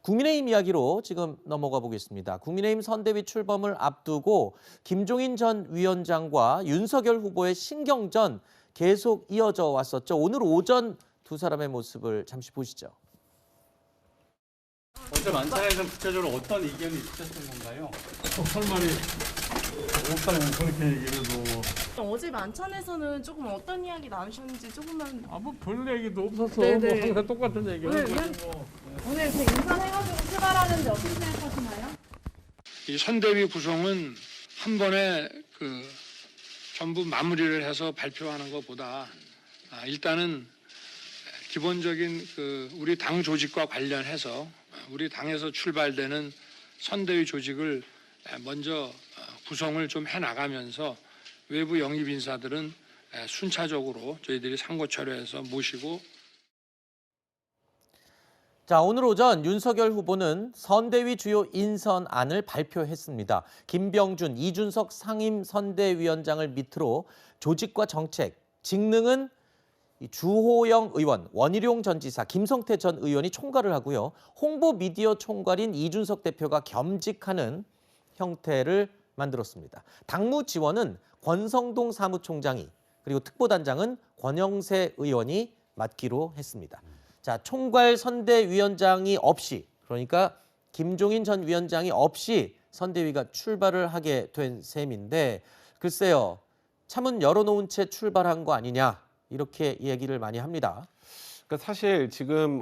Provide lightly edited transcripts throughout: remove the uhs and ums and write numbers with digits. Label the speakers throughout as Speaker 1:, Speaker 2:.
Speaker 1: 국민의힘 이야기로 지금 넘어가 보겠습니다. 국민의힘 선대위 출범을 앞두고 김종인 전 위원장과 윤석열 후보의 신경전 계속 이어져 왔었죠. 오늘 오전 두 사람의 모습을 잠시 보시죠.
Speaker 2: 어제 만찬에서 구체적으로 어떤 의견이 있으셨던 건가요? 설마리 없다고 그렇게 얘기를 해도
Speaker 3: 어제 만찬에서는 조금 어떤 이야기 나누셨는지 조금만.
Speaker 2: 별 얘기도 없었어.
Speaker 3: 네네.
Speaker 2: 뭐 항상 똑같은 얘기를 하고 있고.
Speaker 3: 오늘 그 인사해가지고 출발하는데 어떻게 생각하시나요?
Speaker 4: 이 선대위 구성은 한 번에 전부 마무리를 해서 발표하는 것보다 일단은 기본적인 우리 당 조직과 관련해서 우리 당에서 출발되는 선대위 조직을 먼저 구성을 좀 해나가면서 외부 영입 인사들은 순차적으로 저희들이 상고처리해서 모시고.
Speaker 1: 자, 오늘 오전 윤석열 후보는 선대위 주요 인선안을 발표했습니다. 김병준, 이준석 상임선대위원장을 밑으로 조직과 정책, 직능은 주호영 의원, 원희룡 전 지사, 김성태 전 의원이 총괄을 하고요. 홍보 미디어 총괄인 이준석 대표가 겸직하는 형태를 만들었습니다. 당무 지원은 권성동 사무총장이, 그리고 특보단장은 권영세 의원이 맡기로 했습니다. 자, 총괄 선대위원장이 없이, 그러니까 김종인 전 위원장이 없이 선대위가 출발을 하게 된 셈인데, 글쎄요, 차문 열어놓은 채 출발한 거 아니냐, 이렇게 얘기를 많이 합니다.
Speaker 5: 그러니까 사실 지금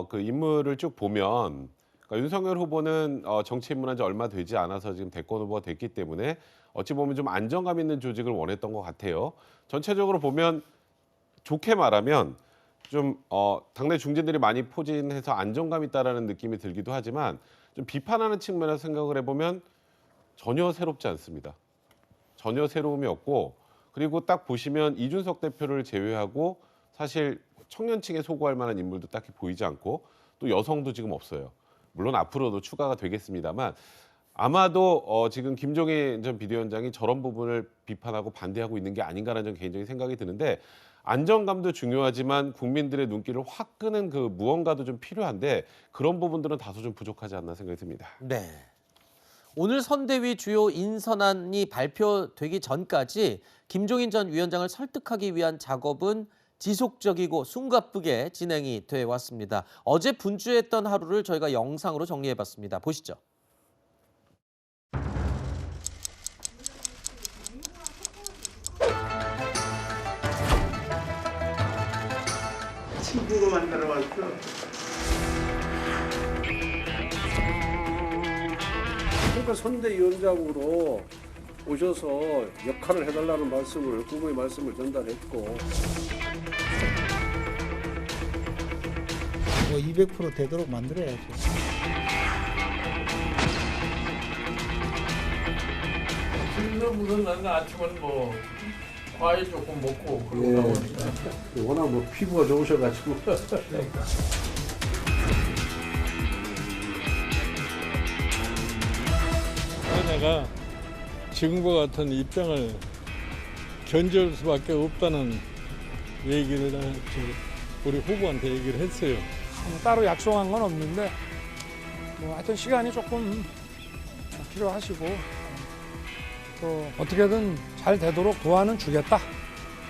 Speaker 5: 그 인물을 쭉 보면, 그러니까 윤석열 후보는 정치 입문한 지 얼마 되지 않아서 지금 대권 후보가 됐기 때문에 어찌 보면 좀 안정감 있는 조직을 원했던 것 같아요. 전체적으로 보면 좋게 말하면 좀 당내 중진들이 많이 포진해서 안정감 있다라는 느낌이 들기도 하지만, 좀 비판하는 측면에서 생각을 해보면 전혀 새롭지 않습니다. 전혀 새로움이 없고, 그리고 딱 보시면 이준석 대표를 제외하고 사실 청년층에 소구할 만한 인물도 딱히 보이지 않고, 또 여성도 지금 없어요. 물론 앞으로도 추가가 되겠습니다만, 아마도 지금 김종인 전 비대위원장이 저런 부분을 비판하고 반대하고 있는 게 아닌가라는 좀 개인적인 생각이 드는데, 안정감도 중요하지만 국민들의 눈길을 확 끄는 그 무언가도 좀 필요한데, 그런 부분들은 다소 좀 부족하지 않나 생각이 듭니다.
Speaker 1: 네. 오늘 선대위 주요 인선안이 발표되기 전까지 김종인 전 위원장을 설득하기 위한 작업은 지속적이고 숨가쁘게 진행이 돼 왔습니다. 어제 분주했던 하루를 저희가 영상으로 정리해봤습니다. 보시죠.
Speaker 6: 친구로 만나러 왔어.
Speaker 7: 그러니까 선대위원장으로 오셔서 역할을 해달라는 말씀을, 부모의 말씀을 전달했고.
Speaker 8: 뭐 200% 되도록 만들어야죠.
Speaker 2: 힘든 무슨 나는 아침은 뭐 과일 조금 먹고 그러고 나오니까.
Speaker 7: 워낙 뭐 피부가 좋으셔가지고.
Speaker 2: 그러니까. 내가 지금과 같은 입장을 견제할 수밖에 없다는 얘기를 우리 후보한테 얘기를 했어요.
Speaker 9: 따로 약속한 건 없는데 뭐 하여튼 시간이 조금 필요하시고 또 어떻게든 잘 되도록 도와는 주겠다.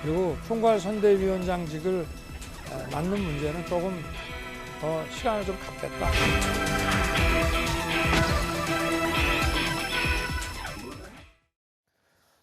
Speaker 9: 그리고 총괄 선대위원장직을 맡는 문제는 조금 더 시간을 좀 갖겠다.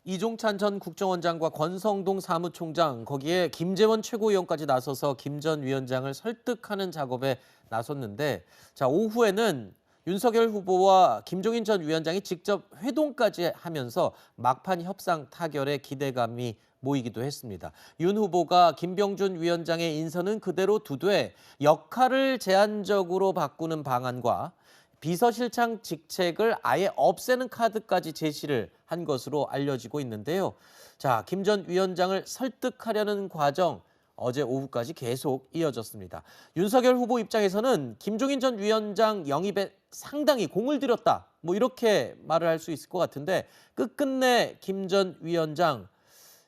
Speaker 1: 이종찬 전 국정원장과 권성동 사무총장, 거기에 김재원 최고위원까지 나서서 김 전 위원장을 설득하는 작업에 나섰는데, 자, 오후에는 윤석열 후보와 김종인 전 위원장이 직접 회동까지 하면서 막판 협상 타결에 기대감이 모이기도 했습니다. 윤 후보가 김병준 위원장의 인선은 그대로 두되 역할을 제한적으로 바꾸는 방안과 비서실장 직책을 아예 없애는 카드까지 제시를 한 것으로 알려지고 있는데요. 자, 김 전 위원장을 설득하려는 과정 어제 오후까지 계속 이어졌습니다. 윤석열 후보 입장에서는 김종인 전 위원장 영입에 상당히 공을 들였다, 뭐 이렇게 말을 할 수 있을 것 같은데, 끝끝내 김 전 위원장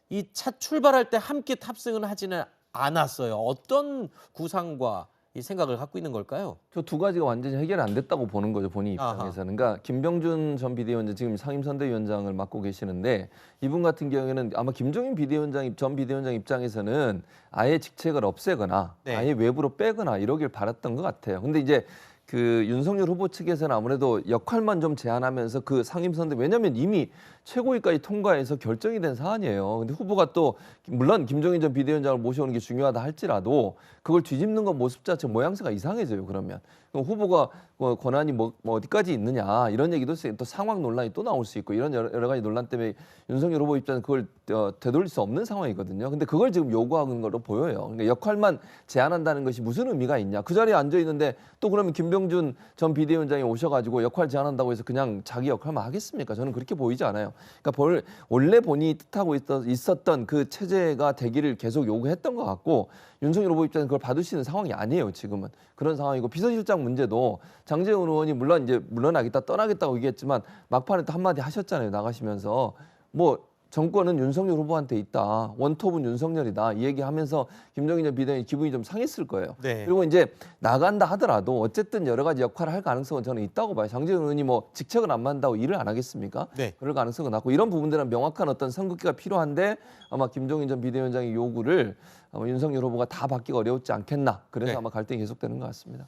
Speaker 1: 이 차 출발할 때 함께 탑승은 하지는 않았어요. 어떤 구상과 이 생각을 갖고 있는 걸까요?
Speaker 6: 저 두 가지가 완전히 해결이 안 됐다고 보는 거죠, 본인 입장에서는. 그러니까 김병준 전 비대위원장 지금 상임선대위원장을 맡고 계시는데 이분 같은 경우에는 아마 김종인 전 비대위원장 입장에서는 아예 직책을 없애거나
Speaker 1: 네.
Speaker 6: 아예 외부로 빼거나 이러길 바랐던 것 같아요. 근데 이제 그 윤석열 후보 측에서는 아무래도 역할만 좀 제한하면서 그 상임선대, 왜냐하면 이미 최고위까지 통과해서 결정이 된 사안이에요. 근데 후보가 또 물론 김종인 전 비대위원장을 모셔오는 게 중요하다 할지라도 그걸 뒤집는 건 모습 자체 모양새가 이상해져요. 그러면 그럼 후보가 권한이 뭐 어디까지 있느냐 이런 얘기도 있어요. 또 상황 논란이 또 나올 수 있고 이런 여러 가지 논란 때문에 윤석열 후보 입장은 그걸 되돌릴 수 없는 상황이거든요. 근데 그걸 지금 요구하는 걸로 보여요. 그러니까 역할만 제한한다는 것이 무슨 의미가 있냐? 그 자리에 앉아 있는데 또 그러면 김병준 전 비대위원장이 오셔가지고 역할 제한한다고 해서 그냥 자기 역할만 하겠습니까? 저는 그렇게 보이지 않아요. 그러니까 원래 본인이 뜻하고 있었던 그 체제가 되기를 계속 요구했던 것 같고 윤석열 후보 입장에서 그걸 받을 수 있는 상황이 아니에요. 지금은 그런 상황이고 비서실장 문제도 장제원 의원이 물론 이제 물러나겠다 떠나겠다고 얘기했지만 막판에 또 한마디 하셨잖아요. 나가시면서 뭐 정권은 윤석열 후보한테 있다. 원톱은 윤석열이다. 이 얘기하면서 김종인 전 비대위원장이 기분이 좀 상했을 거예요.
Speaker 1: 네.
Speaker 6: 그리고 이제 나간다 하더라도 어쨌든 여러 가지 역할을 할 가능성은 저는 있다고 봐요. 장제원 의원이 뭐 직책을 안 만다고 일을 안 하겠습니까?
Speaker 1: 네.
Speaker 6: 그럴 가능성은 낮고 이런 부분들은 명확한 어떤 선긋기가 필요한데 아마 김종인 전 비대위원장의 요구를 아마 윤석열 후보가 다 받기가 어려웠지 않겠나. 그래서
Speaker 1: 네.
Speaker 6: 아마 갈등이 계속되는 것 같습니다.